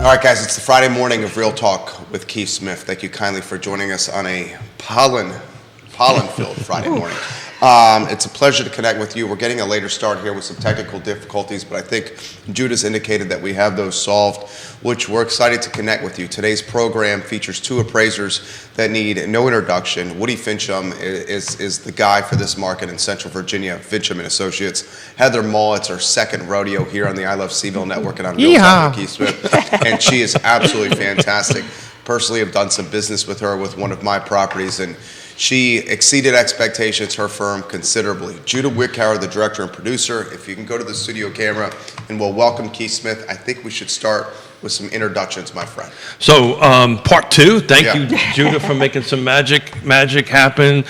All right, guys, it's the Friday morning of Real Talk with Keith Smith. Thank you kindly for joining us on a pollen-filled Friday morning. It's a pleasure to connect with you. We're getting a later start here with some technical difficulties, but I think Judah's indicated that we have those solved, which we're excited to connect with you. Today's program features two appraisers that need no introduction. Woody Fincham is the guy for this market in Central Virginia, Fincham and Associates. Heather Mull, it's her second rodeo here on the I Love CVille Network and on Real Talk with Keith Smith, and she is absolutely fantastic. Personally, I've done some business with her with one of my properties, and she exceeded expectations, her firm, considerably. Judah Wickhauer, the director and producer. If you can go to the studio camera, and we'll welcome Keith Smith. I think we should start with some introductions, my friend. So, part two. Thank you, Judah, for making some magic happen.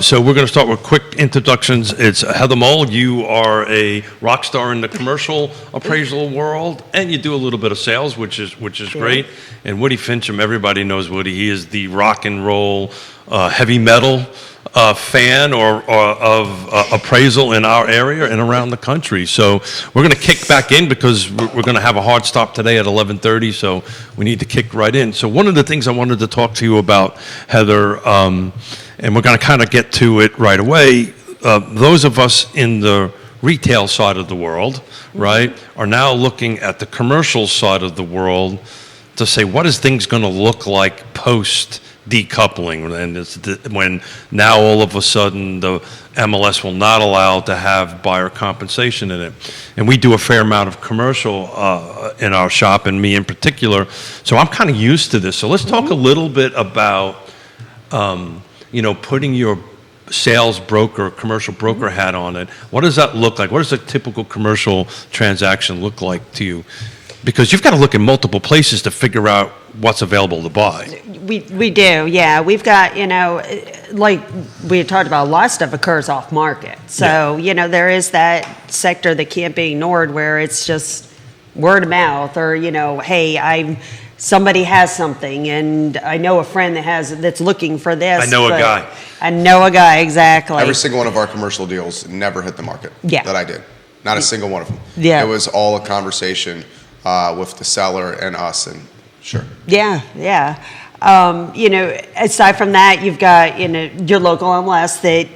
So we're going to start with quick introductions. It's Heather Mull. You are a rock star in the commercial appraisal world, and you do a little bit of sales, which is great. And Woody Fincham, everybody knows Woody. He is the rock and roll, heavy metal fan or of appraisal in our area and around the country. So we're going to kick back in because we're going to have a hard stop today at 11:30. So we need to kick right in. So one of the things I wanted to talk to you about, Heather, and we're going to kind of get to it right away. Those of us in the retail side of the world, right, are now looking at the commercial side of the world to say, what is things going to look like post decoupling, and it's when now all of a sudden the MLS will not allow to have buyer compensation in it. And we do a fair amount of commercial in our shop, and me in particular, so I'm kind of used to this. So let's talk a little bit about putting your sales broker, commercial broker hat on it. What does that look like? What does a typical commercial transaction look like to you? Because you've got to look in multiple places to figure out what's available to buy. We do, yeah. We've got, like we had talked about, a lot of stuff occurs off market. So, there is that sector that can't be ignored where it's just word of mouth or, hey, somebody has something and I know a friend that's looking for this. I know a guy, exactly. Every single one of our commercial deals never hit the market that I did. Not a single one of them. Yeah. It was all a conversation with the seller and us, and sure. Yeah. Aside from that, you've got, your local MLS that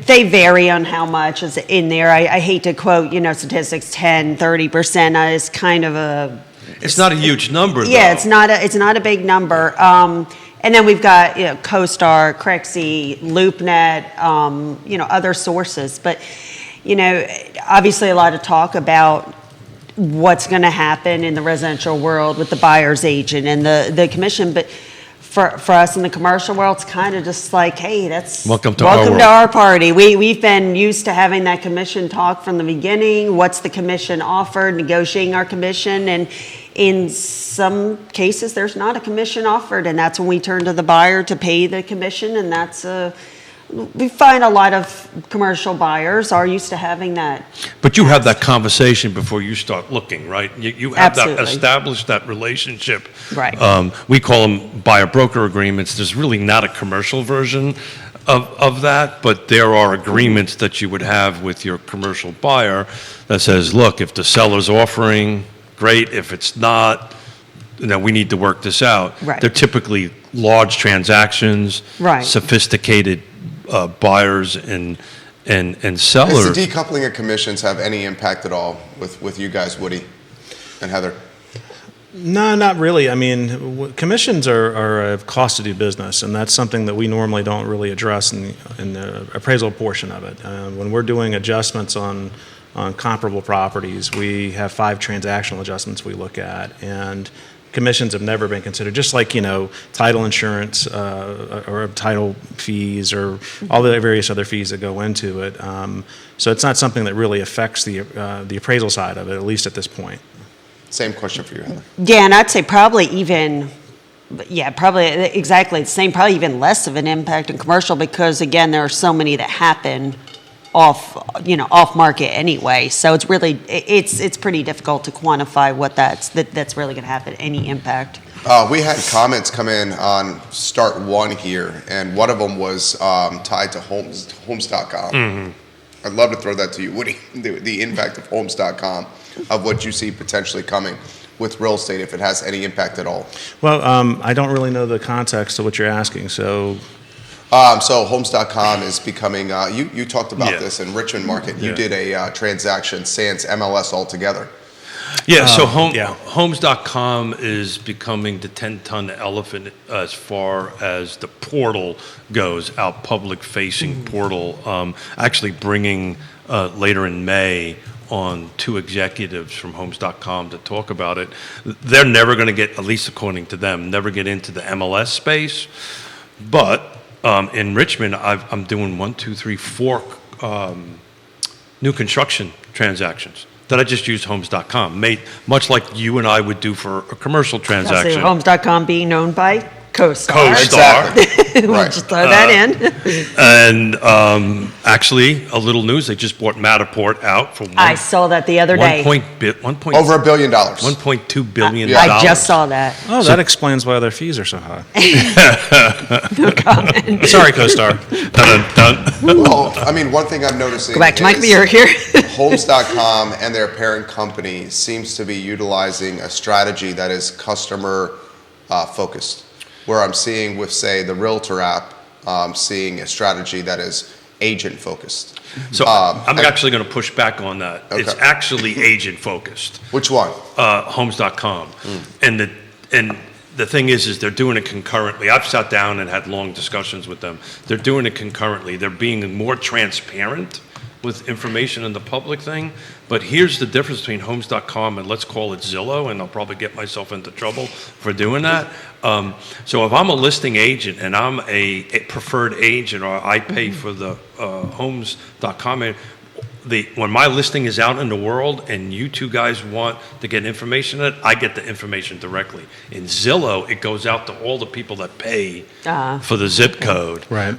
they vary on how much is in there. I hate to quote, statistics, 10, 30% is kind of a... It's not a huge number, though. Yeah, it's not a big number. And then we've got, CoStar, Crexi, LoopNet, other sources. But, obviously a lot of talk about what's going to happen in the residential world with the buyer's agent and the commission, but for us in the commercial world, it's kind of just like, hey, that's welcome to our party. We've been used to having that commission talk from the beginning. What's the commission offered? Negotiating our commission, and in some cases, there's not a commission offered, and that's when we turn to the buyer to pay the commission, and that's we find a lot of commercial buyers are used to having that. But you have that conversation before you start looking, right? You have Absolutely. that established that relationship. Right. We call them buyer-broker agreements. There's really not a commercial version of that, but there are agreements that you would have with your commercial buyer that says, look, if the seller's offering, great. If it's not, we need to work this out. Right. They're typically large transactions, right. Sophisticated buyers and sellers. Does the decoupling of commissions have any impact at all with you guys, Woody and Heather? No, not really. I mean, commissions are a cost to do business, and that's something that we normally don't really address in the appraisal portion of it. When we're doing adjustments on comparable properties, we have 5 transactional adjustments we look at, and commissions have never been considered, just like, title insurance or title fees or all the various other fees that go into it. So it's not something that really affects the appraisal side of it, at least at this point. Same question for you, Heather. Yeah, and I'd say probably exactly the same, probably even less of an impact in commercial because, again, there are so many that happen off market anyway. So it's really, it's pretty difficult to quantify what that's really going to have any impact. We had comments come in on Start One here, and one of them was tied to homes.com. I'd love to throw that to you, Woody, the impact of Homes.com, of what you see potentially coming with real estate, if it has any impact at all. Well, I don't really know the context of what you're asking, so So Homes.com is becoming, you talked about Yeah. this in Richmond Market. You Yeah. did a transaction, sans MLS altogether. Yeah, so yeah. Homes.com is becoming the 10-ton elephant as far as the portal goes, our public-facing portal. Actually bringing later in May on 2 executives from Homes.com to talk about it. They're never going to get, at least according to them, never get into the MLS space. But in Richmond, I'm doing 4 new construction transactions that I just use Homes.com, made much like you and I would do for a commercial So transaction. Homes.com being owned by CoStar. CoStar. Exactly. We'll Right. just throw that in. And actually, a little news, they just bought Matterport out for I saw that the other day. Over $1 billion. $1.2 billion. I just saw that. oh, that explains why their fees are so high. No comment. Sorry, CoStar. Dun, dun. Well, I mean, one thing I'm noticing Go back to my is computer here. Homes.com and their parent company seems to be utilizing a strategy that is customer focused. Where I'm seeing with, say, the Realtor app, seeing a strategy that is agent focused. So I'm actually going to push back on that. Okay. It's actually agent focused. Which one? Homes.com. And the thing is they're doing it concurrently. I've sat down and had long discussions with them. They're doing it concurrently. They're being more transparent with information in the public thing. But here's the difference between Homes.com and let's call it Zillow, and I'll probably get myself into trouble for doing that. So if I'm a listing agent and I'm a preferred agent, or I pay for the Homes.com, when my listing is out in the world and you two guys want to get information on it, I get the information directly. In Zillow, it goes out to all the people that pay for the zip code. Right.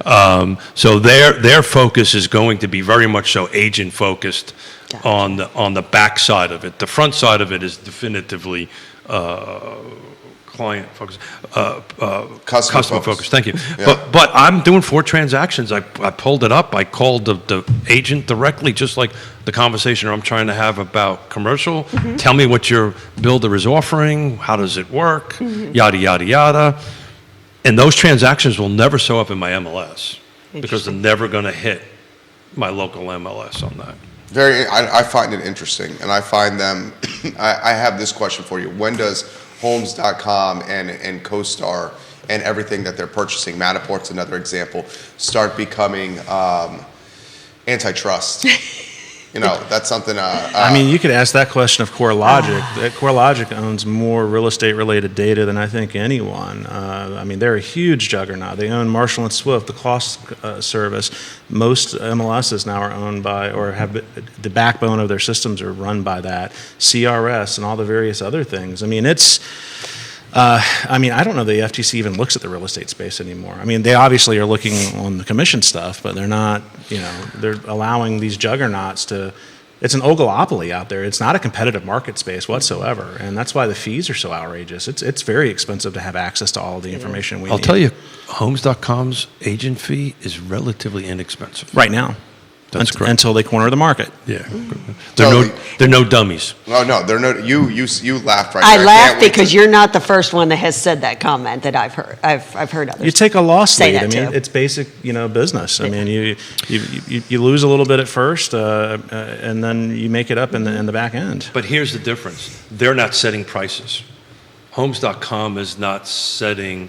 So their focus is going to be very much so agent focused on the back side of it. The front side of it is definitively client focused, customer focused. Thank you. Yeah. But I'm doing 4 transactions. I pulled it up. I called the agent directly, just like the conversation I'm trying to have about commercial. Tell me what your builder is offering. How does it work? Yada, yada, yada. And those transactions will never show up in my MLS because they're never going to hit my local MLS on that. I find it interesting, and I find them, I have this question for you. When does Homes.com and CoStar and everything that they're purchasing, Matterport's another example, start becoming antitrust? That's something. I mean, you could ask that question of CoreLogic. CoreLogic owns more real estate related data than I think anyone. I mean, they're a huge juggernaut. They own Marshall and Swift, the cost service. Most MLSs now are owned by, or have the backbone of their systems are run by that. CRS and all the various other things. I mean, I don't know the FTC even looks at the real estate space anymore. I mean, they obviously are looking on the commission stuff, but they're not, they're allowing these juggernauts to, it's an oligopoly out there. It's not a competitive market space whatsoever. And that's why the fees are so outrageous. It's very expensive to have access to all of the information we need. I'll tell you, Homes.com's agent fee is relatively inexpensive. Right now. That's correct. Until they corner the market. Yeah. They're no dummies. No, they're no. You laughed right I there. laugh can't wait because to- you're not the first one that has said that comment that I've heard. I've heard others. You take a loss say lead. that I mean, too. it's basic, business. I mean, you lose a little bit at first, and then you make it up in the back end. But here's the difference. They're not setting prices. Homes.com is not setting,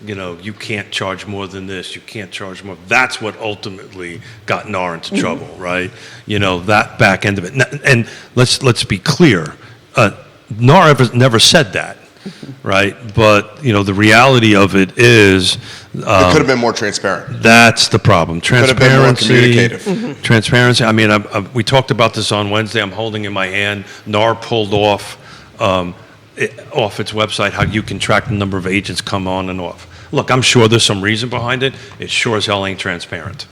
you can't charge more than this, you can't charge more. That's what ultimately got NAR into trouble, right? That back end of it. And let's be clear, NAR never said that, right? But, the reality of it is... it could have been more transparent. That's the problem. Could have been more Transparency. communicative. Transparency. I mean, we talked about this on Wednesday. I'm holding in my hand. NAR pulled off its website how you can track the number of agents come on and off. Look, I'm sure there's some reason behind it. It sure as hell ain't transparent.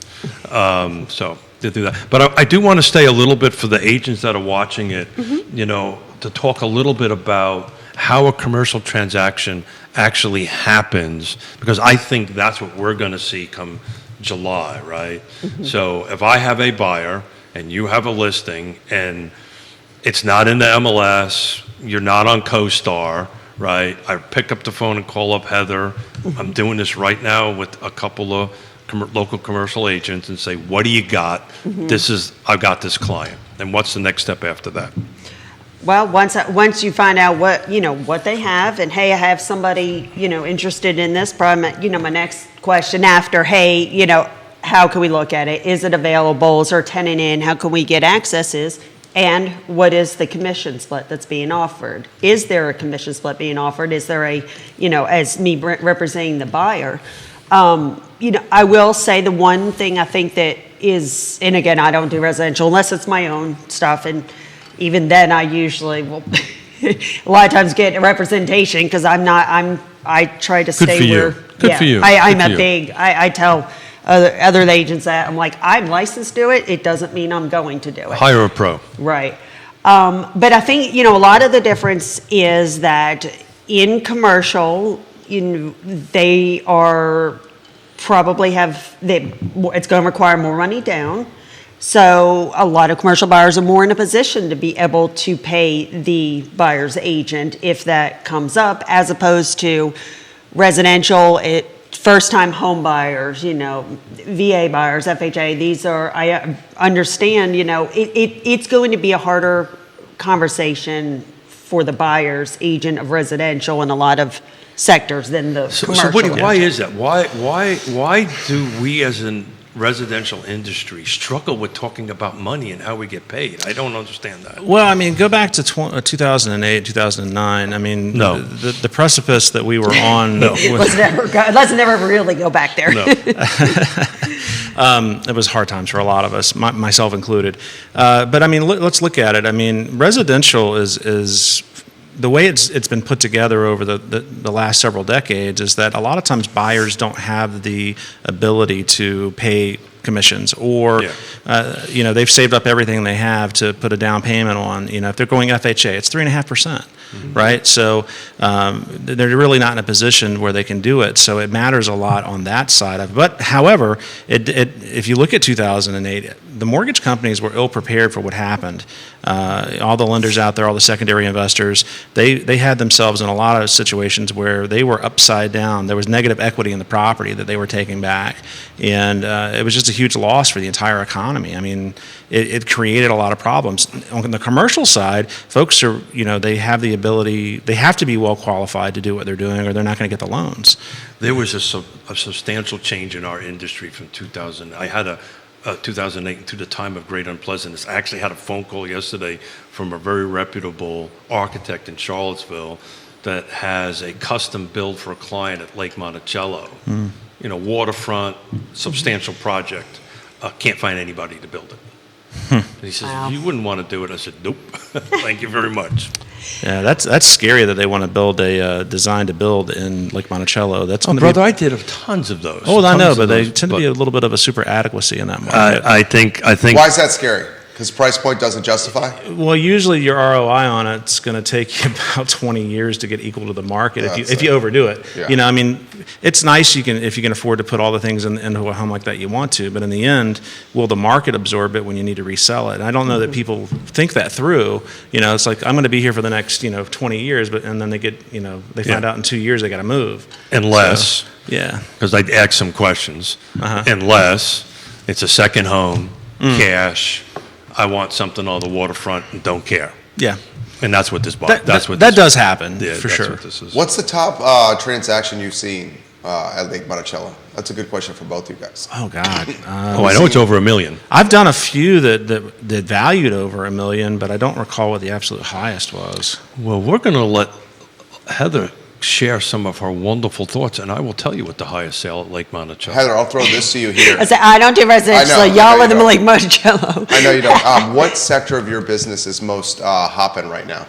So to do that. But I do want to stay a little bit for the agents that are watching it, to talk a little bit about how a commercial transaction actually happens, because I think that's what we're going to see come July, right? So if I have a buyer and you have a listing and it's not in the MLS, you're not on CoStar, right? I pick up the phone and call up Heather. I'm doing this right now with a couple of local commercial agents and say, what do you got? I've got this client. And what's the next step after that? Well, once you find out what they have, and hey, I have somebody interested in this, probably my next question after, hey, how can we look at it? Is it available? Is there a tenant in? How can we get accesses? And what is the commission split that's being offered? Is there a commission split being offered? Is there as me representing the buyer? I will say the one thing I think that is, and again, I don't do residential unless it's my own stuff, and even then I usually will a lot of times get a representation because I try to stay where. Good for you. I tell other agents that I'm like, I'm licensed to do it. It doesn't mean I'm going to do it. Hire a pro. Right. But I think, a lot of the difference is that in commercial, they are probably it's going to require more money down. So a lot of commercial buyers are more in a position to be able to pay the buyer's agent if that comes up, as opposed to residential, first-time home buyers, VA buyers, FHA. These are, I understand, it's going to be a harder conversation for the buyer's agent of residential in a lot of sectors than the commercial. So why is that? Why do we as a residential industry struggle with talking about money and how we get paid? I don't understand that. Well, I mean, go back to 2008, 2009. I mean, No. the precipice that we were on. No. Let's never really go back there. No. It was hard times for a lot of us, myself included. But I mean, let's look at it. I mean, residential is the way it's been put together over the last several decades is that a lot of times buyers don't have the ability to pay commissions, or they've saved up everything they have to put a down payment on. If they're going FHA, it's 3.5%. Right? So they're really not in a position where they can do it. So it matters a lot on that side of it. But however, if you look at 2008, the mortgage companies were ill prepared for what happened. All the lenders out there, all the secondary investors, they had themselves in a lot of situations where they were upside down. There was negative equity in the property that they were taking back. And it was just a huge loss for the entire economy. I mean, it created a lot of problems. On the commercial side, folks are, they have the ability, they have to be well qualified to do what they're doing, or they're not going to get the loans. There was a substantial change in our industry from 2000. I had a 2008 to the time of great unpleasantness. I actually had a phone call yesterday from a very reputable architect in Charlottesville that has a custom build for a client at Lake Monticello. Waterfront, substantial project. Can't find anybody to build it. And he says, Wow. You wouldn't want to do it. I said, nope. Thank you very much. Yeah, that's scary that they want to build a design to build in Lake Monticello. That's going to Brother, I did tons of those. Oh, I know, Tons but of they those, tend to be a little bit of a super adequacy in that market. I think. Why is that scary? Because price point doesn't justify? Well, usually your ROI on it's going to take you about 20 years to get equal to the market if you overdo it. Yeah. I mean, it's nice if you can afford to put all the things into a home like that you want to, but in the end, will the market absorb it when you need to resell it? And I don't know that people think that through. It's like, I'm going to be here for the next 20 years, and then they get they find out in 2 years they got to move. Unless, Yeah. because I'd ask some questions, unless it's a second home, cash, I want something on the waterfront and don't care. Yeah. And that's what this That this does happen, Yeah, for that's sure. what this is. What's the top transaction you've seen at Lake Monticello? That's a good question for both you guys. Oh, God. I know it's over $1 million. I've done a few that valued over $1 million, but I don't recall what the absolute highest was. Well, we're going to let Heather share some of her wonderful thoughts, and I will tell you what the highest sale at Lake Monticello. Heather, I'll throw this to you here. I said, I don't do residential, I so know y'all you are the don't. Lake Monticello. I know you don't. What sector of your business is most hopping right now?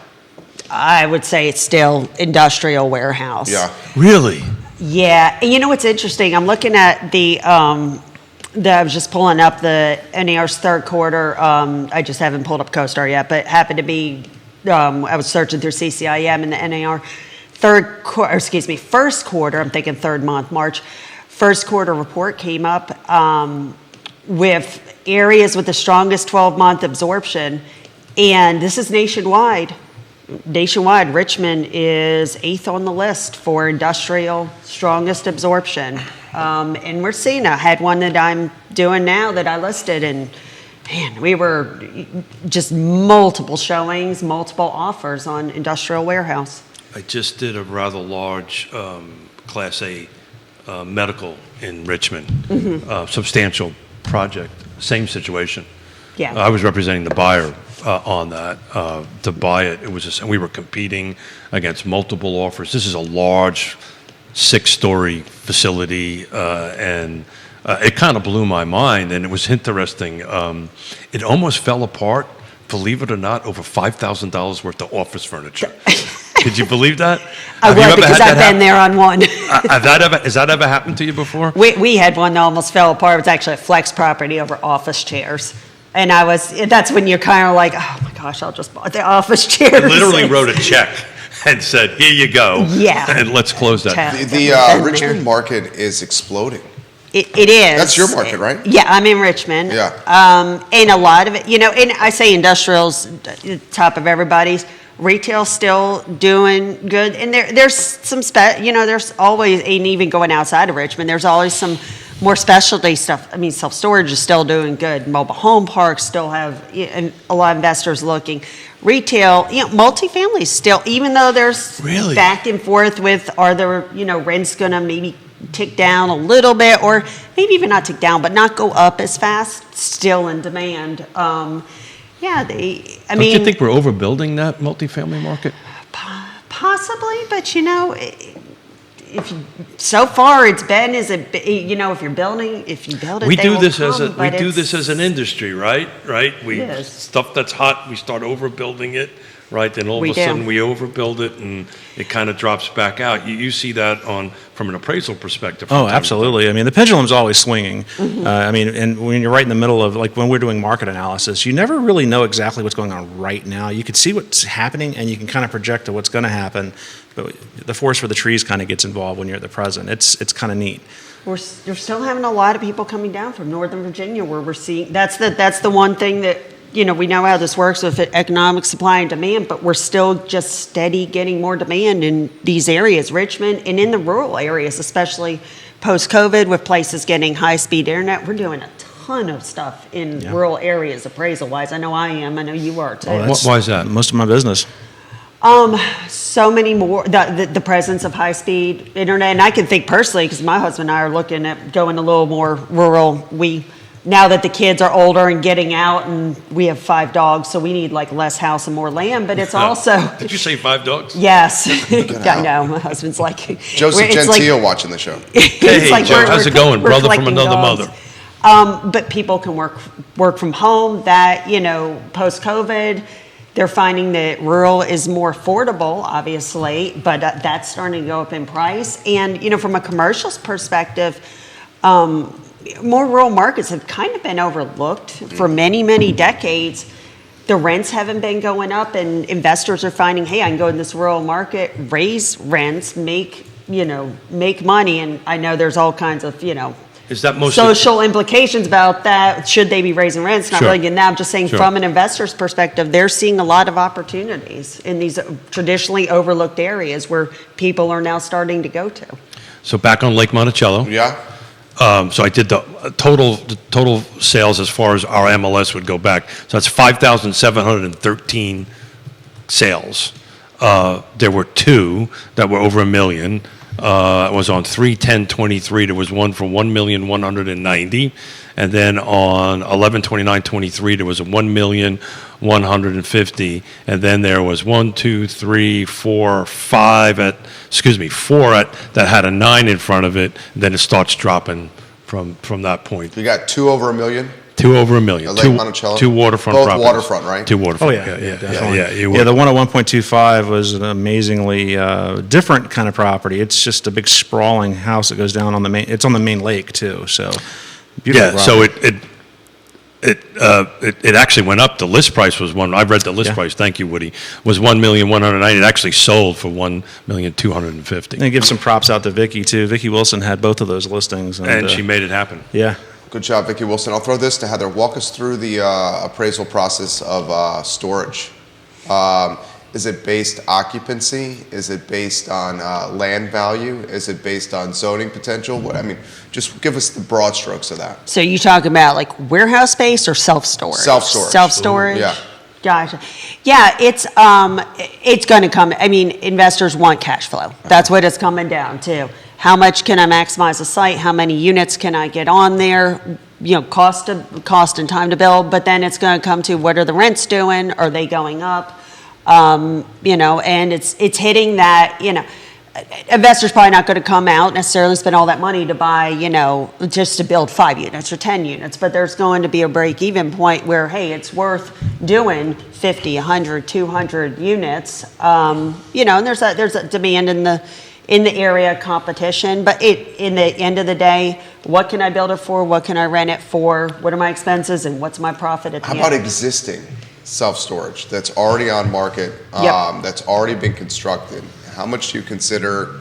I would say it's still industrial warehouse. Yeah. Really? Yeah, and you know what's interesting? I'm looking at I was just pulling up the NAR's third quarter. I just haven't pulled up CoStar yet, but happened to be, I was searching through CCIM and the NAR first quarter, I'm thinking third month, March, first quarter report came up. with areas with the strongest 12-month absorption, and this is nationwide. Nationwide, Richmond is 8th on the list for industrial strongest absorption. And we're seeing, I had one that I'm doing now that I listed, and man, we were just multiple showings, multiple offers on industrial warehouse. I just did a rather large Class A medical in Richmond, substantial project, same situation. Yeah. I was representing the buyer on that to buy it. It was just, and we were competing against multiple offers. This is a large 6-story facility, and it kind of blew my mind, and it was interesting. It almost fell apart, believe it or not, over $5,000 worth of office furniture. Could you believe that? I Have you would, ever because had I've that been there on one. Has that ever happened to you before? We had one that almost fell apart. It was actually a flex property over office chairs. And that's when you're kind of like, oh my gosh, I'll just buy the office chairs. I literally wrote a check and said, here you go. Yeah. And let's close that. The Richmond market is exploding. It is. That's your market, right? Yeah, I'm in Richmond. Yeah. And a lot of it, and I say industrial's top of everybody's. Retail's still doing good, and there's some there's always, and even going outside of Richmond, there's always some more specialty stuff. I mean, self-storage is still doing good. Mobile home parks still have a lot of investors looking. Retail, multifamily still, even though there's Really? back and forth with are the rents going to maybe tick down a little bit, or maybe even not tick down, but not go up as fast. Still in demand. Yeah, Don't you think we're overbuilding that multifamily market? Possibly, but so far it's been if you build it, We they do will this come, as an industry, right? We Yes. stuff that's hot, we start overbuilding it, right? Then all of We a sudden do. we overbuild it and it kind of drops back out. You see that from an appraisal perspective. from Oh, time to time. absolutely. I mean, the pendulum's always swinging. And when you're right in the middle of, like when we're doing market analysis, you never really know exactly what's going on right now. You can see what's happening and you can kind of project to what's going to happen, but the forest for the trees kind of gets involved when you're at the present. It's kind of neat. We're still having a lot of people coming down from Northern Virginia, where we're seeing that's the one thing that we know how this works with economic supply and demand, but we're still just steady getting more demand in these areas, Richmond, and in the rural areas, especially post-COVID, with places getting high-speed internet. We're doing a ton of stuff in rural areas, appraisal-wise. I know I am. I know you are too. Why is that? Most of my business. So many more, the presence of high-speed internet, and I can think personally, because my husband and I are looking at going a little more rural. Now that the kids are older and getting out, and we have 5 dogs, so we need less house and more land, but it's also... Did you say 5 dogs? Yes. I know, my husband's like... Joseph Gentile watching the show. Hey, Joe, how's it going? Brother from another mother. But people can work from home. That, post-COVID, they're finding that rural is more affordable, obviously, but that's starting to go up in price. And, from a commercial's perspective, more rural markets have kind of been overlooked for many, many decades. The rents haven't been going up, and investors are finding, hey, I can go in this rural market, raise rents, make money. And I know there's all kinds of, Is that mostly social implications about that. Should they be raising rents? Not Sure. really getting that. I'm just saying Sure. from an investor's perspective, they're seeing a lot of opportunities in these traditionally overlooked areas where people are now starting to go to. So back on Lake Monticello. Yeah? So I did the total sales as far as our MLS would go back. So that's 5,713 sales. There were 2 that were over $1 million. It was on 3/10/23. There was one for 1,190,000, and then on 11/29/23 there was a 1,150,000, and then there was 4 that had a 9 in front of it. And then it starts dropping from that point. You got 2 over $1 million? 2 over $1 million. At Lake Monticello? 2 waterfront Both properties. waterfront, right? 2 waterfront. Oh, yeah, definitely. Yeah, The one at 1.25 was an amazingly different kind of property. It's just a big sprawling house that goes down on the main. It's on the main lake too, so beautiful. Yeah, so it actually went up. The list price was I read the list price. Thank you, Woody. Was 1,190,000. It actually sold for 1,250,000. And give some props out to Vicky too. Vicky Wilson had both of those listings, And she made it happen. yeah. Good job, Vicki Wilson. I'll throw this to Heather. Walk us through the appraisal process of storage. Is it based occupancy? Is it based on land value? Is it based on zoning potential? Just give us the broad strokes of that. So you talking about like warehouse space or self-storage? Self-storage. Self-storage? Yeah. Gotcha. Yeah, it's going to come. I mean, investors want cash flow. That's what it's coming down to. How much can I maximize a site? How many units can I get on there? Cost and time to build. But then it's going to come to what are the rents doing? Are they going up? And it's hitting that. Investors probably not going to come out necessarily spend all that money to buy, just to build 5 units or 10 units. But there's going to be a break-even point where, hey, it's worth doing 50, 100, 200 units. And there's a demand in the area, competition. But in the end of the day, what can I build it for? What can I rent it for? What are my expenses and what's my profit at the end? How about existing self-storage that's already on market, that's already been constructed? How much do you consider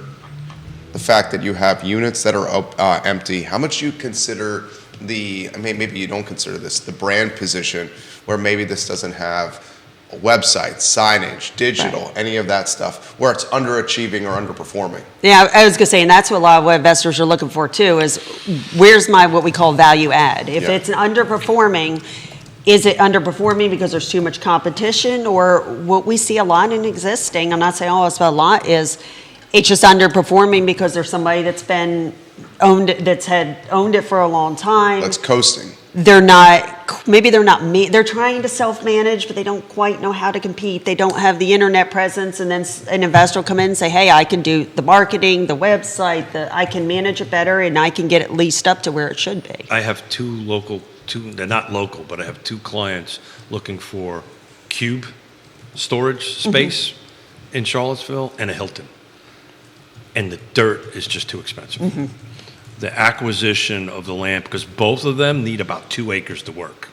the fact that you have units that are empty? How much do you consider maybe you don't consider this, the brand position, where maybe this doesn't have a website, signage, digital, any of that stuff, where it's underachieving or underperforming? Yeah, I was going to say, and that's what a lot of what investors are looking for too, is where's my what we call value add? If it's underperforming, is it underperforming because there's too much competition, or what we see a lot in existing, I'm not saying all, but a lot, is it's just underperforming because there's somebody that's owned it for a long time. That's coasting. They're trying to self-manage, but they don't quite know how to compete. They don't have the internet presence, and then an investor will come in and say, hey, I can do the marketing, the website, I can manage it better, and I can get it leased up to where it should be. I have they're not local, but I have 2 clients looking for cube storage space in Charlottesville and a Hilton. And the dirt is just too expensive. The acquisition of the land, because both of them need about 2 acres to work.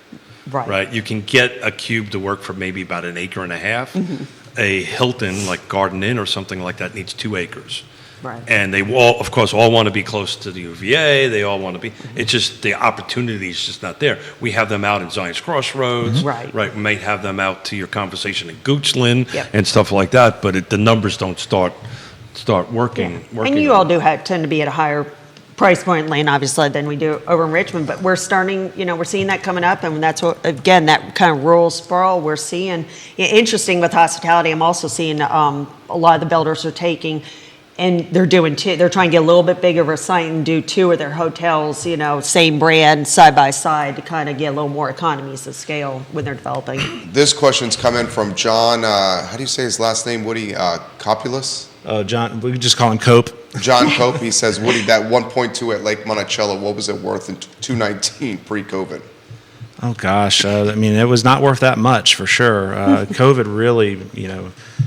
Right? You can get a cube to work for maybe about 1.5 acres. A Hilton, like Garden Inn or something like that, needs 2 acres. Right. And they all, of course, all want to be close to the UVA. They all want to be. It's just the opportunity is just not there. We have them out in Zion's Crossroads. Right. We may have them out to your conversation in Goochland and stuff like that. But the numbers don't start working. And you all do tend to be at a higher price point lane, obviously, than we do over in Richmond. But we're starting, we're seeing that coming up, and that's what, again, that kind of rural sprawl we're seeing. Interesting with hospitality, I'm also seeing a lot of the builders are taking. And they're doing they're trying to get a little bit bigger of a site and do 2 of their hotels, same brand, side by side, to kind of get a little more economies of scale when they're developing. This question's coming from John, how do you say his last name, Woody? Copulus? John, we could just call him Cope. John Cope, he says, Woody, that 1.2 at Lake Monticello, what was it worth in 2019 pre-COVID? Oh gosh, it was not worth that much for sure. COVID really,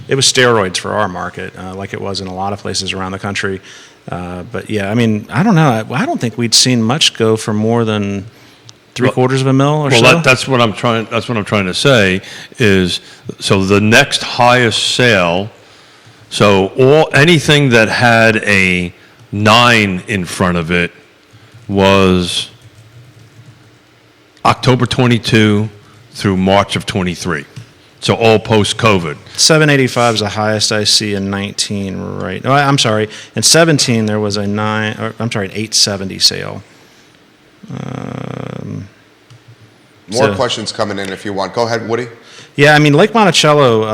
it was steroids for our market, like it was in a lot of places around the country. But yeah, I don't know. I don't think we'd seen much go for more than $750,000 or so. Well, that's what I'm trying. That's what I'm trying to say is, so the next highest sale. So anything that had a 9 in front of it was October 22 through March of 23. So all post-COVID. 785 is the highest I see in 19, right? No, I'm sorry. In 17, there was an 870 sale. More questions coming in if you want. Go ahead, Woody. Yeah, Lake Monticello,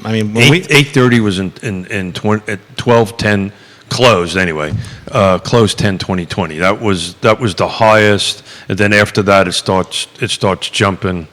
when 830 was in 1210 closed anyway. Closed 10/20/20. That was the highest, and then after that it starts jumping,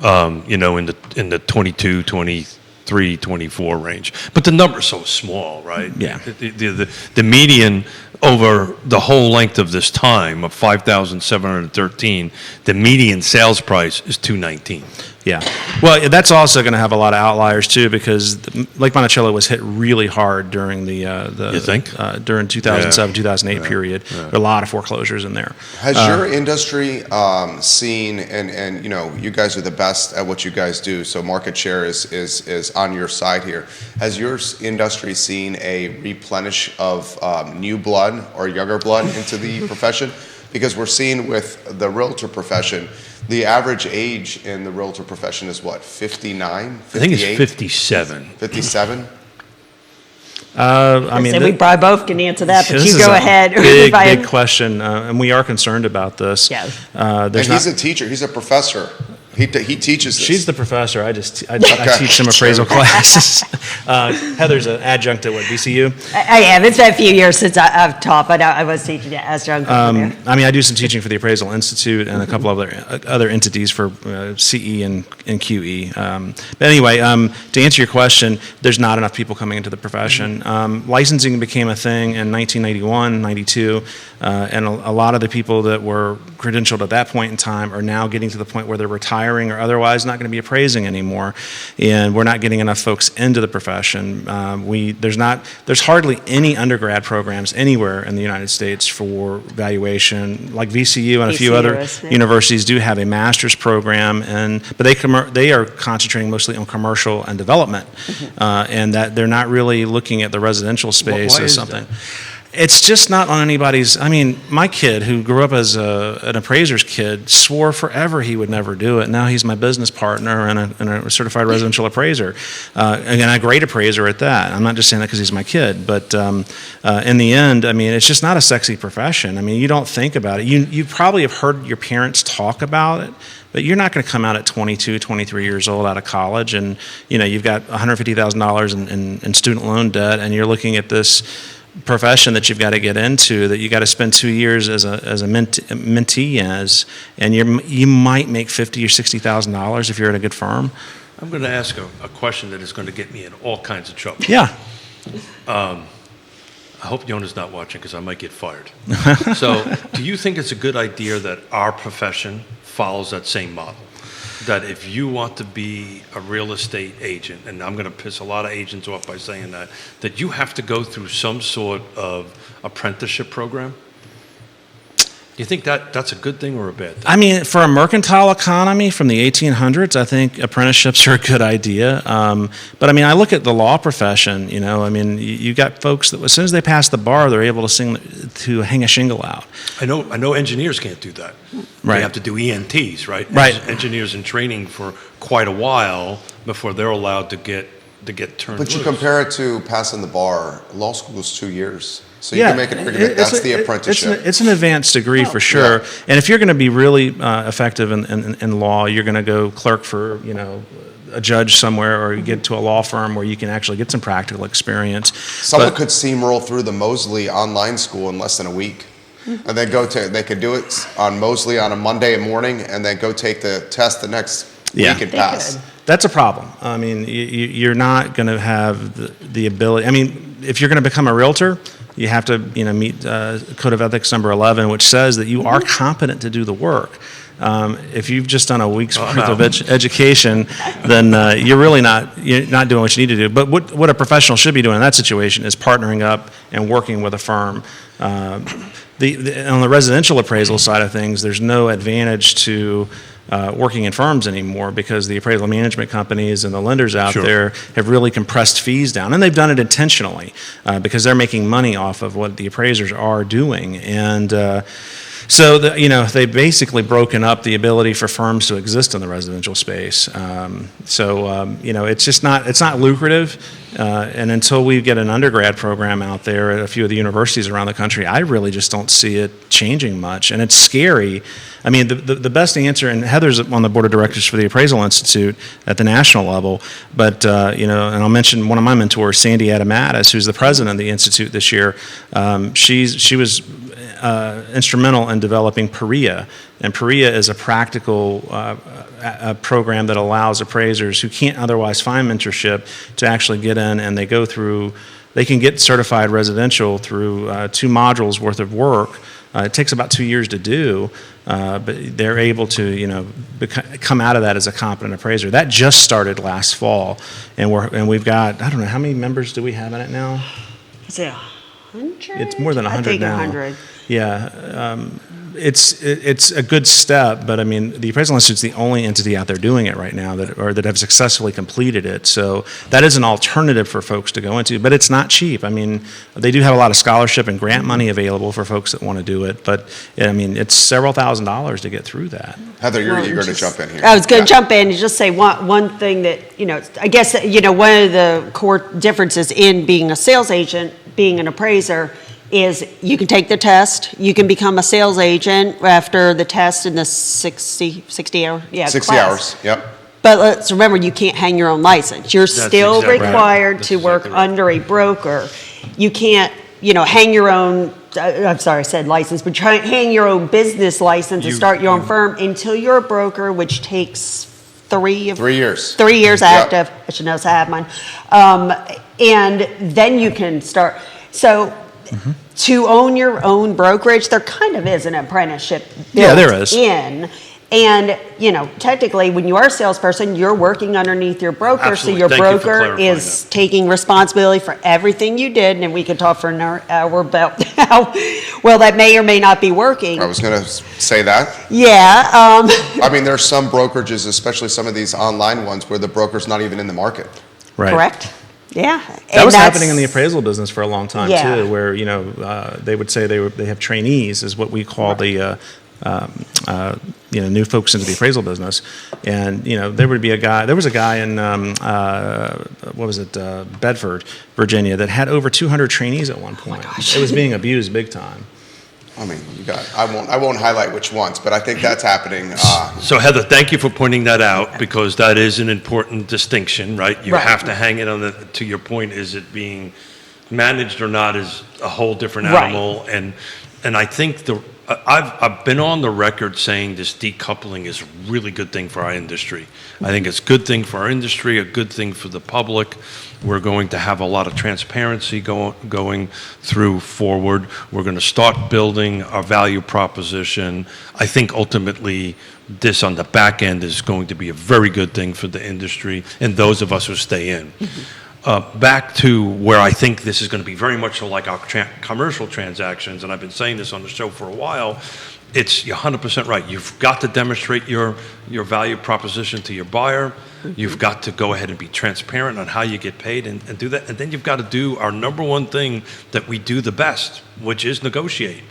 in the 22, 23, 24 range. But the number's so small, right? Yeah. The median over the whole length of this time of 5,713, the median sales price is $219. Yeah. Well, that's also going to have a lot of outliers too, because Lake Monticello was hit really hard during You think? During 2007, 2008 period. There were a lot of foreclosures in there. Has your industry seen, and you guys are the best at what you guys do, so market share is on your side here. Has your industry seen a replenish of new blood or younger blood into the profession? because we're seeing with the realtor profession, the average age in the realtor profession is what, 59, 58? I think it's 57. 57? I mean, So we probably both can answer that, but this you is go a ahead. big question, and we are concerned about this. Yeah. And he's a teacher, he's a professor. He teaches this. She's the professor. I teach some appraisal classes. Heather's an adjunct at what, VCU? I have. It's been a few years since I've taught, but I was teaching it as young. I mean, I do some teaching for the Appraisal Institute and a couple of other entities for CE and QE. But anyway, to answer your question, there's not enough people coming into the profession. Licensing became a thing in 1991, 92, and a lot of the people that were credentialed at that point in time are now getting to the point where they're retiring or otherwise not going to be appraising anymore, and we're not getting enough folks into the profession. There's hardly any undergrad programs anywhere in the United States for valuation. Like VCU and a few other universities do have a master's program, but they are concentrating mostly on commercial and development, and that they're not really looking at the residential space as something. It's just not on anybody's. I mean, my kid, who grew up as an appraiser's kid, swore forever he would never do it. Now he's my business partner and a certified residential appraiser, and a great appraiser at that. I'm not just saying that because he's my kid, but in the end, I mean, it's just not a sexy profession. I mean, you don't think about it. You probably have heard your parents talk about it, but you're not going to come out at 22, 23 years old out of college, and you've got $150,000 in student loan debt, and you're looking at this profession that you've got to get into, that you got to spend 2 years as a mentee as, and you might make $50,000 or $60,000 if you're at a good firm. I'm going to ask a question that is going to get me in all kinds of trouble. Yeah. I hope Yonna's not watching because I might get fired. So, do you think it's a good idea that our profession follows that same model? That if you want to be a real estate agent, and I'm going to piss a lot of agents off by saying that you have to go through some sort of apprenticeship program? Do you think that's a good thing or a bad thing? I mean, for a mercantile economy from the 1800s, I think apprenticeships are a good idea. But I mean, I look at the law profession. I mean, you got folks that as soon as they pass the bar, they're able to hang a shingle out. I know engineers can't do that. Right. They have to do ENTs, right? Right. Engineers in training for quite a while before they're allowed to get turned But loose. you compare it to passing the bar. Law school is 2 years. So you can make an argument that's the apprenticeship. It's an advanced degree for sure. Yeah. And if you're going to be really effective in law, you're going to go clerk for, a judge somewhere, or you get to a law firm where you can actually get some practical experience. Someone could steamroll through the Mosley online school in less than a week. And then they could do it on Mosley on a Monday morning and then go take the test the next week and pass. That's a problem. I mean, you're not going to have the ability. I mean, if you're going to become a realtor, you have to, meet Code of Ethics number 11, which says that you are competent to do the work. If you've just done a week's worth of education, then you're not doing what you need to do. But what a professional should be doing in that situation is partnering up and working with a firm. On the residential appraisal side of things, there's no advantage to working in firms anymore, because the appraisal management companies and the lenders out there have really compressed fees down, and they've done it intentionally because they're making money off of what the appraisers are doing. And so they've basically broken up the ability for firms to exist in the residential space. It's just not lucrative. And until we get an undergrad program out there at a few of the universities around the country, I really just don't see it changing much. And it's scary. I mean, the best answer, and Heather's on the board of directors for the Appraisal Institute at the national level, but, and I'll mention one of my mentors, Sandy Adamatis, who's the president of the Institute this year. She was instrumental in developing PARIA, and PARIA is a practical a program that allows appraisers who can't otherwise find mentorship to actually get in, and they can get certified residential through 2 modules worth of work. It takes about 2 years to do, but they're able to, come out of that as a competent appraiser. That just started last fall, and we've got, I don't know, how many members do we have in it now? Is it 100? It's more than 100 now. 100. Yeah, It's a good step, but I mean, the Appraisal Institute's the only entity out there doing it right now that have successfully completed it. So that is an alternative for folks to go into, but it's not cheap. I mean, they do have a lot of scholarship and grant money available for folks that want to do it, but I mean, it's several $1,000s to get through that. Heather, you're eager to jump in here. I was going to jump in and just say one thing that, I guess, one of the core differences in being a sales agent, being an appraiser, is you can take the test, you can become a sales agent after the test in the 60 hour, 60 class. hours, yep. But let's remember, you can't hang your own license. You're still exactly right. required That's to work exactly right. under a broker. You can't, hang your own, I'm sorry, I said license, but hang your own business license and start your own firm until you're a broker, which takes 3 years. 3 years Yep. active. I should know, so I have mine. And then you can start. So to own your own brokerage, there kind of is an apprenticeship built Yeah, there is. in. And, technically, when you are a salesperson, you're working underneath your broker. Absolutely. So your Thank you for broker clarifying is that. taking responsibility for everything you did. And we could talk for an hour about how well that may or may not be working. I was going to say that. Yeah. I mean, there's some brokerages, especially some of these online ones, where the broker's not even in the market. Right. Correct. Yeah. That was happening in the appraisal business for a long time Yeah. too, where they would say they have trainees, is what we call the new folks into the appraisal business, and there was a guy in Bedford, Virginia, that had over 200 trainees at one point. It was being abused big time. I mean, I won't highlight which ones, but I think that's happening. So Heather, thank you for pointing that out, because that is an important distinction, right? You Right. have to hang it on to your point, is it being managed or not is a whole different Right. animal. And I think I've been on the record saying this decoupling is a really good thing for our industry. I think it's a good thing for our industry, a good thing for the public. We're going to have a lot of transparency going through forward. We're going to start building our value proposition. I think ultimately this on the back end is going to be a very good thing for the industry and those of us who stay in. Back to where I think this is going to be very much like our commercial transactions, and I've been saying this on the show for a while, you're 100% right. You've got to demonstrate your value proposition to your buyer. You've got to go ahead and be transparent on how you get paid and do that. And then you've got to do our number one thing that we do the best, which is negotiate.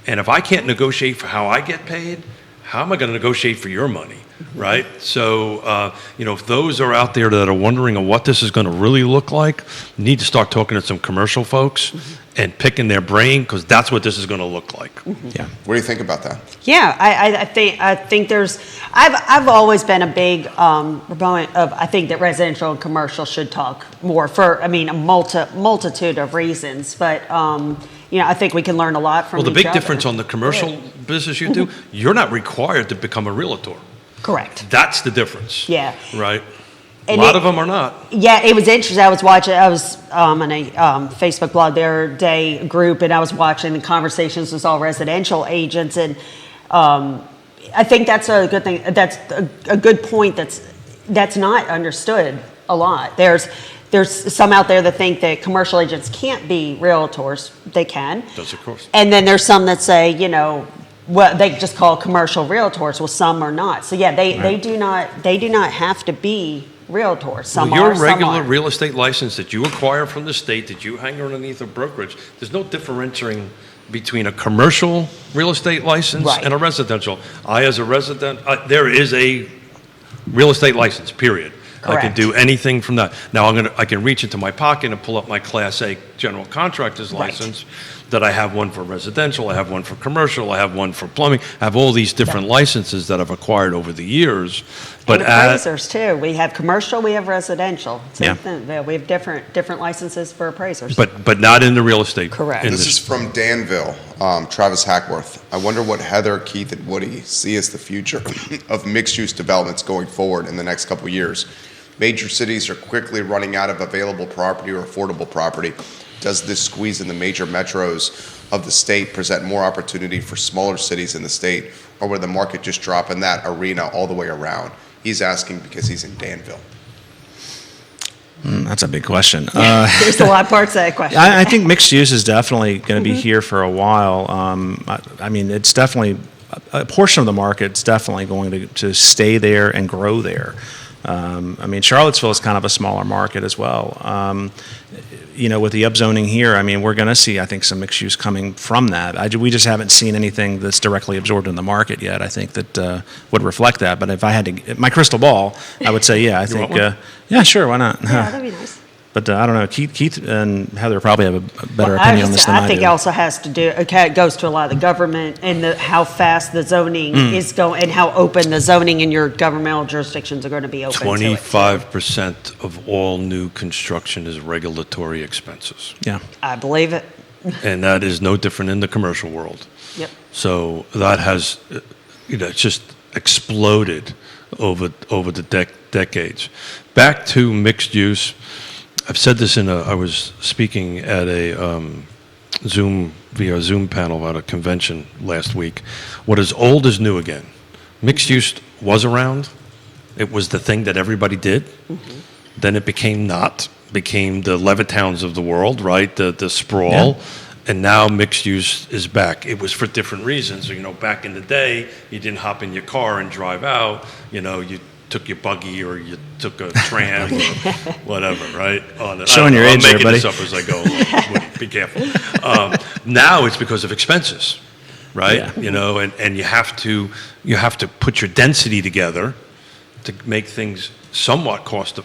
And if I can't negotiate for how I get paid, how am I going to negotiate for your money, right? So, if those are out there that are wondering on what this is going to really look like, you need to start talking to some commercial folks and picking their brain, because that's what this is going to look like. Yeah. What do you think about that? Yeah, I think I've always been a big proponent of, I think that residential and commercial should talk more for, a multitude of reasons, but I think we can learn a lot from Well, the each big other. difference on the commercial business you do, you're not required to become a realtor. Correct. That's the difference. Yeah. Right? And a lot of them are not. Yeah, it was interesting. I was on a Facebook blog the other day group, and I was watching the conversations with all residential agents, and I think that's a good thing. That's a good point. That's not understood a lot. There's some out there that think that commercial agents can't be realtors. They can. Does, of course. And then there's some that say, what they just call commercial realtors. Well, some are not. So yeah, they do not have to be realtors. Some Well, your are, some regular aren't. real estate license that you acquire from the state, that you hang underneath a brokerage, there's no differentiating between a commercial real estate license Right. and a residential. As a resident, there is a real estate license, period. I can Correct. do anything from that. Now I can reach into my pocket and pull up my Class A general contractor's Right. license. That I have one for residential, I have one for commercial, I have one for plumbing. I have all these different licenses that I've acquired over the years. But And appraisers too. We have commercial, we have residential. Same Yeah. thing. Yeah, we have different licenses for appraisers. but not in the real estate Correct. This industry. is from Danville, Travis Hackworth. I wonder what Heather, Keith, and Woody see as the future of mixed-use developments going forward in the next couple of years. Major cities are quickly running out of available property or affordable property. Does this squeeze in the major metros of the state present more opportunity for smaller cities in the state, or will the market just drop in that arena all the way around? He's asking because he's in Danville. That's a big question. There's a lot of parts to that question. I think mixed use is definitely going to be here for a while. I mean, it's definitely a portion of the market's definitely going to stay there and grow there. I mean, Charlottesville is kind of a smaller market as well. With the upzoning here, I mean, we're going to see, I think, some mixed use coming from that. We just haven't seen anything that's directly absorbed in the market yet. I think that would reflect that. But if I had to, my crystal ball, I would say, yeah, I think, yeah, sure, why not? Yeah, that'd be nice. But I don't know. Keith and Heather probably have a better Well, opinion on this than I do. I think it also has to do, okay, it goes to a lot of the government and how fast the zoning is going and how open the zoning in your governmental jurisdictions are going to be open to it. 25% of all new construction is regulatory expenses. Yeah. I believe it. And that is no different in the commercial world. Yep. So that has, it's just exploded over the decades. Back to mixed use. I've said this I was speaking at a via Zoom panel at a convention last week. What is old is new again. Mixed use was around. It was the thing that everybody did. Mm-hmm. Then it became the Levittowns of the world, right? The sprawl. Yeah. And now mixed use is back. It was for different reasons. Back in the day, you didn't hop in your car and drive out. You took your buggy or you took a tram or whatever, right? Showing your age there, buddy. I'm making this up as I go along. Woody, be careful. Now it's because of expenses, right? Yeah. And you have to put your density together to make things somewhat cost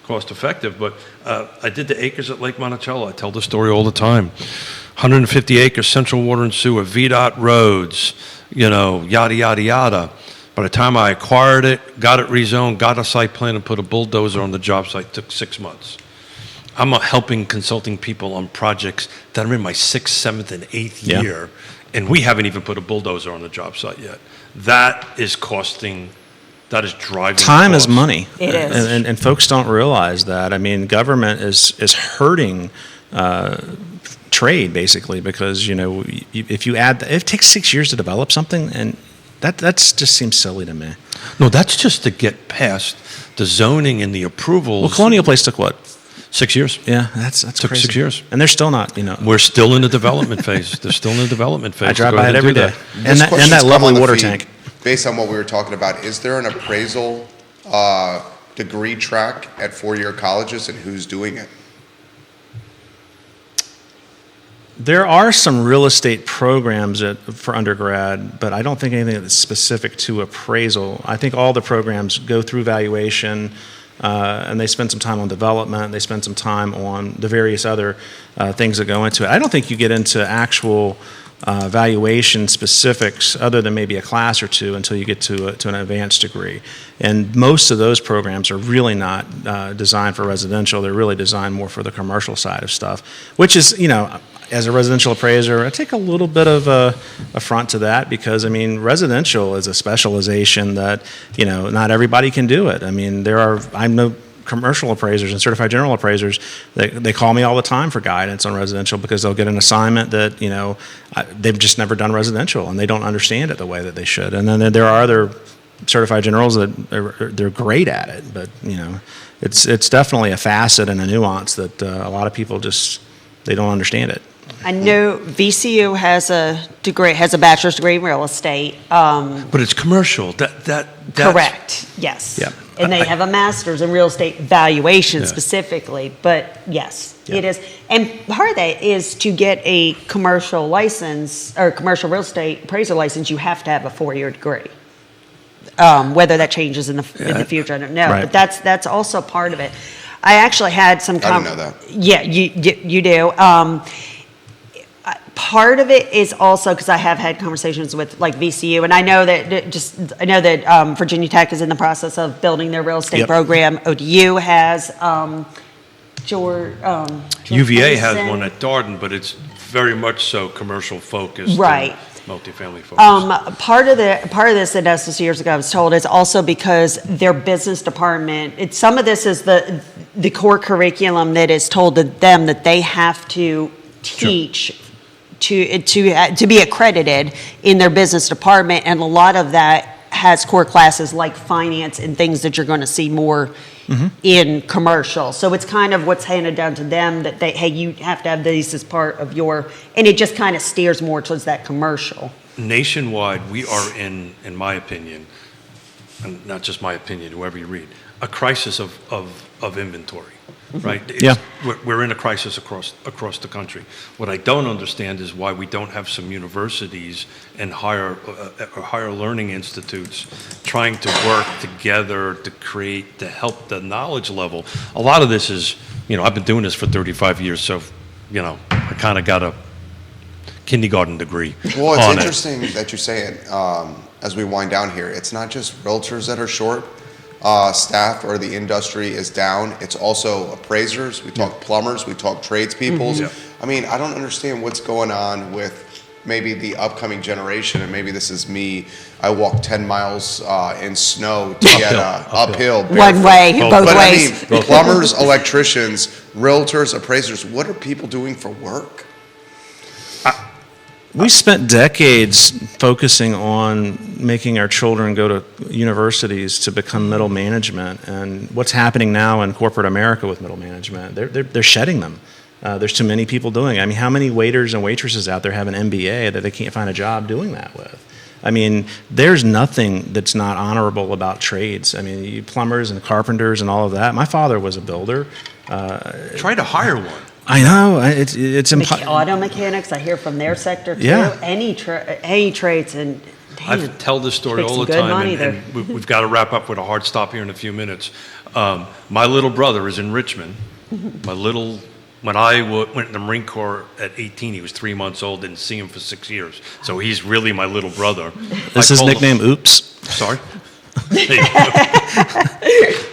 effective. But I did the acres at Lake Monticello. I tell the story all the time. 150 acres, central water and sewer, VDOT roads, yada, yada, yada. By the time I acquired it, got it rezoned, got a site plan, and put a bulldozer on the job site, it took 6 months. I'm helping consulting people on projects that are in my 6th, 7th, and 8th year, and we haven't even put a bulldozer on the job site yet. That is driving time costs. is money. It is. And folks don't realize that. I mean, government is hurting trade, basically, because, if you add, it takes 6 years to develop something, and That's just seems silly to me. No, that's just to get past the zoning and the approvals. Well, Colonial Place took what? 6 years. Yeah, that's took crazy. 6 years. And they're still not, We're still in the development phase. They're still in the development phase. I drive by it every day. And This that question's come lovely on the water feed. tank. Based on what we were talking about, is there an appraisal degree track at four-year colleges, and who's doing it? There are some real estate programs for undergrad, but I don't think anything that's specific to appraisal. I think all the programs go through valuation, and they spend some time on development. They spend some time on the various other things that go into it. I don't think you get into actual valuation specifics other than maybe a class or two until you get to an advanced degree. And most of those programs are really not designed for residential. They're really designed more for the commercial side of stuff, which is, as a residential appraiser, I take a little bit of affront to that because, residential is a specialization that, not everybody can do it. I know commercial appraisers and certified general appraisers, they call me all the time for guidance on residential because they'll get an assignment that, they've just never done residential and they don't understand it the way that they should. And then there are other certified generals that they're great at it, but, it's definitely a facet and a nuance that a lot of people they don't understand it. I know VCU has a bachelor's degree in real estate. But it's commercial. That's Correct. Yes. Yeah. And they have a master's in real estate valuation specifically. But yes, it is. And part of that is to get a commercial license or commercial real estate appraiser license, you have to have a 4-year degree. Whether that changes in the future, I don't know. Right. But that's also part of it. I actually had some. I didn't know that. Yeah, you do. Part of it is also because I have had conversations with like VCU, and I know that Virginia Tech is in the process of building their real estate program. ODU has George UVA has Mason. one at Darden, but it's very much so commercial focused. Right. Multifamily focused. Part of this that us years ago I was told is also because their business department. Some of this is the core curriculum that is told to them that they have to teach to be accredited in their business department, and a lot of that has core classes like finance and things that you're going to see more in commercial. So it's kind of what's handed down to them that hey, you have to have these as part of your, and it just kind of steers more towards that commercial. Nationwide, we are in my opinion, and not just my opinion, whoever you read, a crisis of inventory, right? Yeah. We're in a crisis across the country. What I don't understand is why we don't have some universities and higher learning institutes trying to work together to help the knowledge level. A lot of this is, I've been doing this for 35 years, so, I kind of got a kindergarten degree. Well, it's on interesting that you say it. As we wind down here, it's not just realtors that are short staff or the industry is down. It's also appraisers. We talk plumbers. We talk tradespeople. I mean, I don't understand what's going on with maybe the upcoming generation, and maybe this is me. I walk 10 miles in snow to get uphill. One way, both but ways. I mean, plumbers, electricians, realtors, appraisers, what are people doing for work? We spent decades focusing on making our children go to universities to become middle management, and what's happening now in corporate America with middle management, they're shedding them. There's too many people doing it. I mean, how many waiters and waitresses out there have an MBA that they can't find a job doing that with? I mean, there's nothing that's not honorable about trades. I mean, you plumbers and carpenters and all of that. My father was a builder. Try to hire one. I know, it's impossible. Auto mechanics, I hear from their sector too. Yeah. Any trades, and I tell this story make all some the good time, money and we've got to wrap up with a hard stop here in a few minutes. My little brother is in Richmond. When I went in the Marine Corps at 18, he was 3 months old. Didn't see him for 6 years, so he's really my little brother. Is his nickname Oops? Sorry.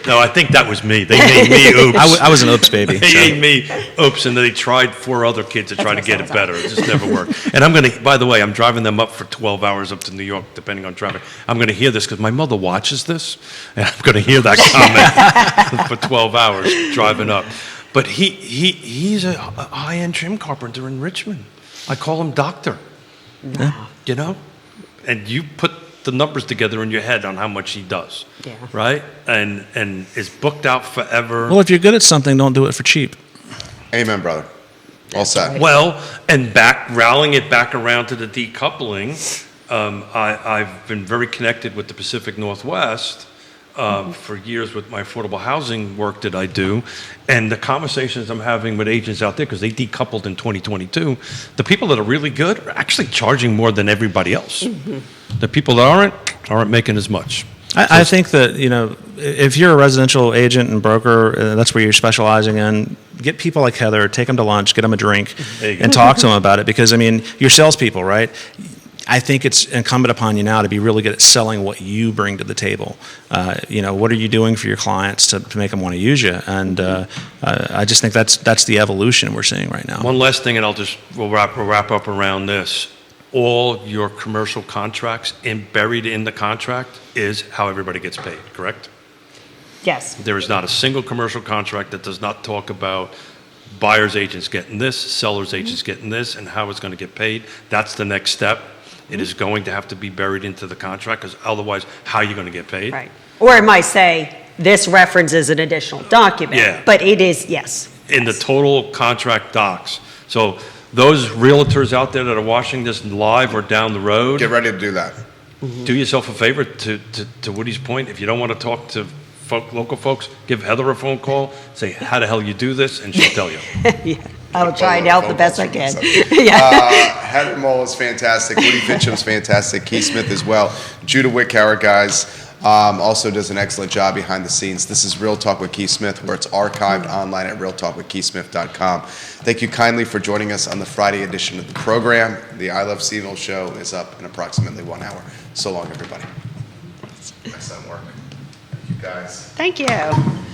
No, I think that was me. They named me Oops. I was an Oops baby. They named me Oops, and they tried 4 other kids to try to get it better. It just never worked. And by the way, I'm driving them up for 12 hours up to New York, depending on traffic. I'm going to hear this because my mother watches this, and I'm going to hear that comment for 12 hours driving up. But he's a high-end trim carpenter in Richmond. I call him Doctor. Yeah. And you put the numbers together in your head on how much he does, right? And is booked out forever. Well, if you're good at something, don't do it for cheap. Amen, brother. All set. Well, and rallying it back around to the decoupling, I've been very connected with the Pacific Northwest for years with my affordable housing work that I do, and the conversations I'm having with agents out there, because they decoupled in 2022, the people that are really good are actually charging more than everybody else. The people that aren't making as much. I think that, if you're a residential agent and broker, that's where you're specializing in, get people like Heather, take them to lunch, get them a drink, and talk to them about it. Because, you're salespeople, right? I think it's incumbent upon you now to be really good at selling what you bring to the table. What are you doing for your clients to make them want to use you? And I just think that's the evolution we're seeing right now. One last thing, and we'll wrap up around this. All your commercial contracts buried in the contract is how everybody gets paid, correct? yes. There is not a single commercial contract that does not talk about buyer's agents getting this, seller's agents getting this, and how it's going to get paid. That's the next step. It is going to have to be buried into the contract, because otherwise, how are you going to get paid? Right. Or it might say, this references an additional document. Yeah. But it is, yes. In the total contract docs. So those realtors out there that are watching this live or down the road, Get ready to do that. do yourself a favor, to Woody's point. If you don't want to talk to local folks, give Heather a phone call, say how the hell you do this, and she'll tell you. Yeah. I will try and help the best I can. Heather Mull is fantastic. Woody Fincham's fantastic. Keith Smith as well. Judah Wickhauer, guys, also does an excellent job behind the scenes. This is Real Talk with Keith Smith, where it's archived online at realtalkwithkeithsmith.com. Thank you kindly for joining us on the Friday edition of the program. The I Love CVille show is up in approximately 1 hour. So long, everybody. Excellent work. Thank you, guys. Thank you.